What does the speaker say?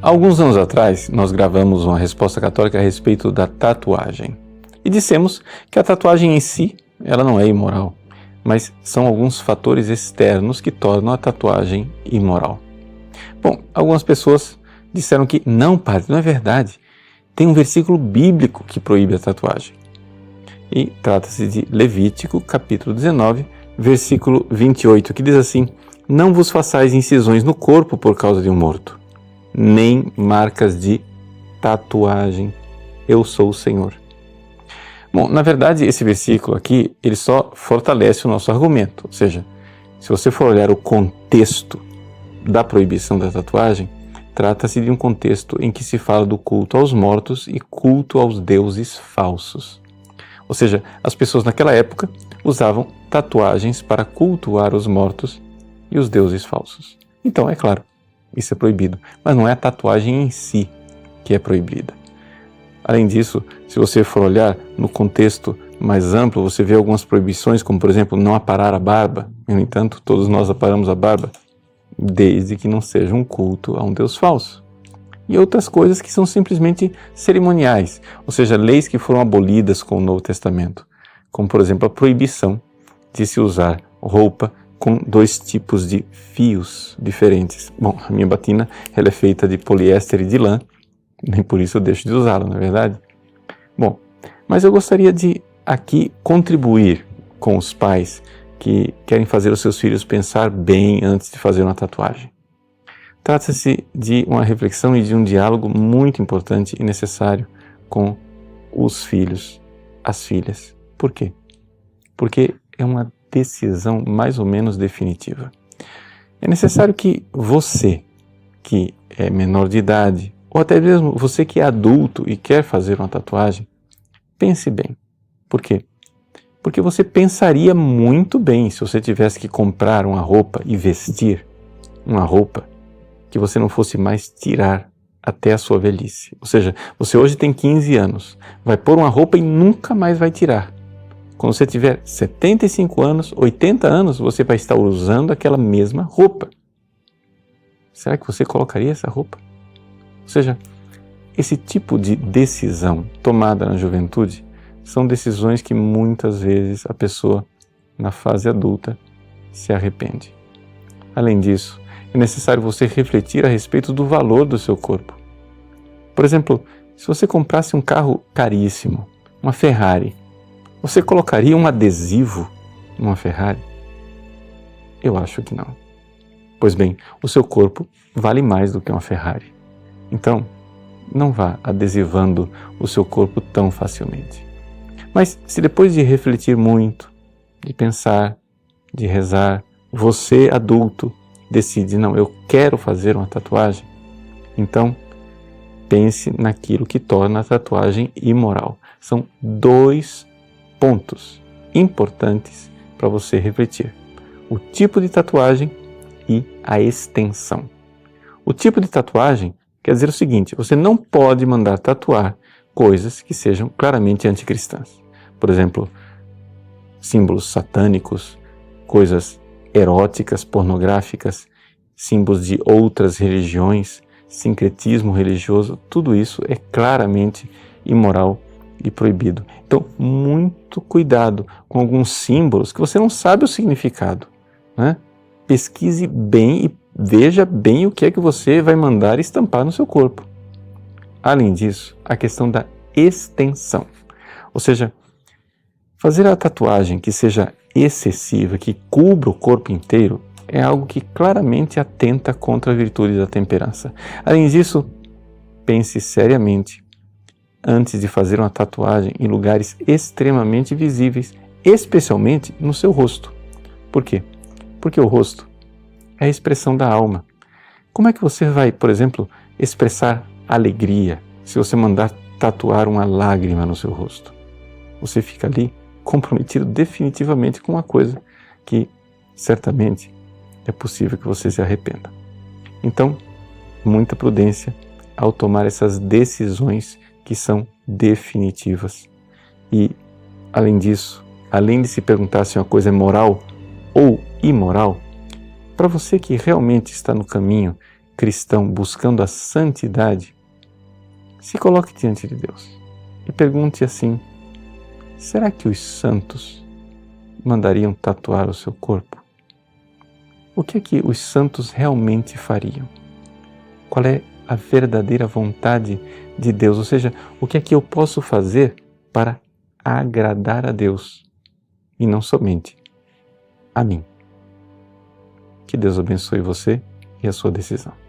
Há alguns anos atrás, nós gravamos uma resposta católica a respeito da tatuagem. E dissemos que a tatuagem em si, ela não é imoral, mas são alguns fatores externos que tornam a tatuagem imoral. Bom, algumas pessoas disseram que não, padre, não é verdade. Tem um versículo bíblico que proíbe a tatuagem. E trata-se de Levítico, capítulo 19, versículo 28, que diz assim: não vos façais incisões no corpo por causa de um morto, nem marcas de tatuagem. Eu sou o Senhor. Bom, na verdade, esse versículo aqui, ele só fortalece o nosso argumento. Ou seja, se você for olhar o contexto da proibição da tatuagem, trata-se de um contexto em que se fala do culto aos mortos e culto aos deuses falsos. Ou seja, as pessoas naquela época usavam tatuagens para cultuar os mortos e os deuses falsos. Então, é claro, isso é proibido, mas não é a tatuagem em si que é proibida. Além disso, se você for olhar no contexto mais amplo, você vê algumas proibições, como por exemplo, não aparar a barba. No entanto, todos nós aparamos a barba, desde que não seja um culto a um Deus falso. E outras coisas que são simplesmente cerimoniais, ou seja, leis que foram abolidas com o Novo Testamento, como por exemplo a proibição de se usar roupa com 2 tipos de fios diferentes. Bom, a minha batina ela é feita de poliéster e de lã, nem por isso eu deixo de usá-la, não é verdade? Bom, mas eu gostaria de aqui contribuir com os pais que querem fazer os seus filhos pensar bem antes de fazer uma tatuagem. Trata-se de uma reflexão e de um diálogo muito importante e necessário com os filhos, as filhas. Por quê? Porque é uma decisão mais ou menos definitiva. É necessário que você, que é menor de idade, ou até mesmo você que é adulto e quer fazer uma tatuagem, pense bem. Por quê? Porque você pensaria muito bem se você tivesse que comprar uma roupa e vestir uma roupa que você não fosse mais tirar até a sua velhice. Ou seja, você hoje tem 15 anos, vai pôr uma roupa e nunca mais vai tirar. Quando você tiver 75 anos, 80 anos, você vai estar usando aquela mesma roupa. Será que você colocaria essa roupa? Ou seja, esse tipo de decisão tomada na juventude são decisões que muitas vezes a pessoa, na fase adulta, se arrepende. Além disso, é necessário você refletir a respeito do valor do seu corpo. Por exemplo, se você comprasse um carro caríssimo, uma Ferrari, você colocaria um adesivo numa Ferrari? Eu acho que não. Pois bem, o seu corpo vale mais do que uma Ferrari. Então, não vá adesivando o seu corpo tão facilmente. Mas se depois de refletir muito, de pensar, de rezar, você adulto decide, não, eu quero fazer uma tatuagem, então pense naquilo que torna a tatuagem imoral. São 2 pontos importantes para você refletir: o tipo de tatuagem e a extensão. O tipo de tatuagem quer dizer o seguinte: você não pode mandar tatuar coisas que sejam claramente anticristãs. Por exemplo, símbolos satânicos, coisas eróticas, pornográficas, símbolos de outras religiões, sincretismo religioso, tudo isso é claramente imoral e proibido. Então, muito cuidado com alguns símbolos que você não sabe o significado, né? Pesquise bem e veja bem o que é que você vai mandar estampar no seu corpo. Além disso, a questão da extensão, ou seja, fazer a tatuagem que seja excessiva, que cubra o corpo inteiro, é algo que claramente atenta contra a virtude da temperança. Além disso, pense seriamente antes de fazer uma tatuagem em lugares extremamente visíveis, especialmente no seu rosto. Por quê? Porque o rosto é a expressão da alma. Como é que você vai, por exemplo, expressar alegria se você mandar tatuar uma lágrima no seu rosto? Você fica ali comprometido definitivamente com uma coisa que certamente é possível que você se arrependa. Então, muita prudência ao tomar essas decisões que são definitivas. E, além disso, além de se perguntar se uma coisa é moral ou imoral, para você que realmente está no caminho cristão buscando a santidade, se coloque diante de Deus e pergunte assim: será que os santos mandariam tatuar o seu corpo? O que é que os santos realmente fariam? Qual é a verdadeira vontade de Deus? Ou seja, o que é que eu posso fazer para agradar a Deus e não somente a mim? Que Deus abençoe você e a sua decisão.